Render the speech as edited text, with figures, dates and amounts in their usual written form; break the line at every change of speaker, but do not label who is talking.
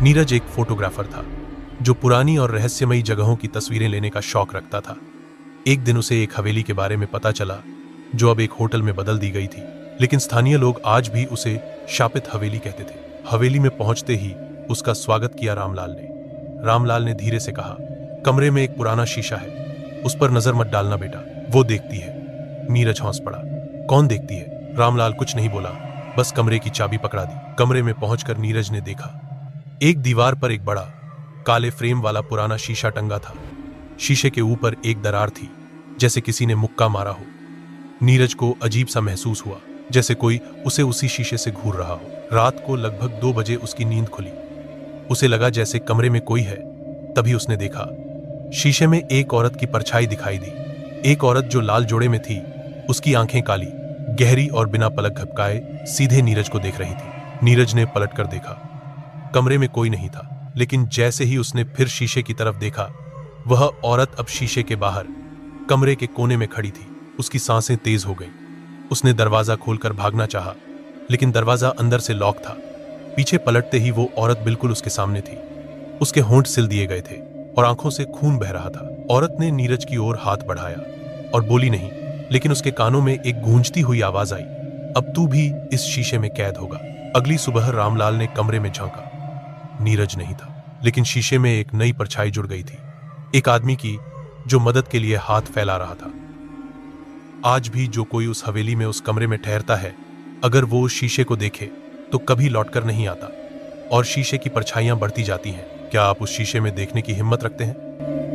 नीरज एक फोटोग्राफर था जो पुरानी और रहस्यमयी जगहों की तस्वीरें लेने का शौक रखता था। एक दिन उसे एक हवेली के बारे में पता चला जो अब एक होटल में बदल दी गई थी, लेकिन स्थानीय लोग आज भी उसे शापित हवेली कहते थे। हवेली में पहुंचते ही उसका स्वागत किया रामलाल ने। रामलाल ने धीरे से कहा, कमरे में एक पुराना शीशा है, उस पर नजर मत डालना बेटा, वो देखती है। नीरज हौंस पड़ा। कौन देखती है? रामलाल कुछ नहीं बोला, बस कमरे की चाबी पकड़ा दी। कमरे में पहुंचकर नीरज ने देखा, एक दीवार पर एक बड़ा काले फ्रेम वाला पुराना शीशा टंगा था। शीशे के ऊपर एक दरार थी, जैसे किसी ने मुक्का मारा हो। नीरज को अजीब सा महसूस हुआ, जैसे कोई उसे उसी शीशे से घूर रहा हो। रात को लगभग 2 बजे उसकी नींद खुली। उसे लगा जैसे कमरे में कोई है। तभी उसने देखा, शीशे में एक औरत की परछाई दिखाई दी। एक औरत जो लाल जोड़े में थी, उसकी आंखें काली, गहरी और बिना पलक झपकाए सीधे नीरज को देख रही थी। नीरज ने पलट कर देखा, कमरे में कोई नहीं था, लेकिन जैसे ही उसने फिर शीशे की तरफ देखा, वह औरत अब शीशे के बाहर कमरे के कोने में खड़ी थी। उसकी सांसें तेज हो गईं। उसने दरवाजा खोलकर भागना चाहा, लेकिन दरवाजा अंदर से लॉक था। पीछे पलटते ही वो औरत बिल्कुल उसके सामने थी। उसके होंठ सिल दिए गए थे और आंखों से खून बह रहा था। औरत ने नीरज की ओर हाथ बढ़ाया और बोली नहीं, लेकिन उसके कानों में एक गूंजती हुई आवाज आई, अब तू भी इस शीशे में कैद होगा। अगली सुबह रामलाल ने कमरे में झांका। नीरज नहीं था, लेकिन शीशे में एक नई परछाई जुड़ गई थी, एक आदमी की जो मदद के लिए हाथ फैला रहा था। आज भी जो कोई उस हवेली में उस कमरे में ठहरता है, अगर वो उस शीशे को देखे तो कभी लौटकर नहीं आता, और शीशे की परछाइयां बढ़ती जाती हैं। क्या आप उस शीशे में देखने की हिम्मत रखते हैं?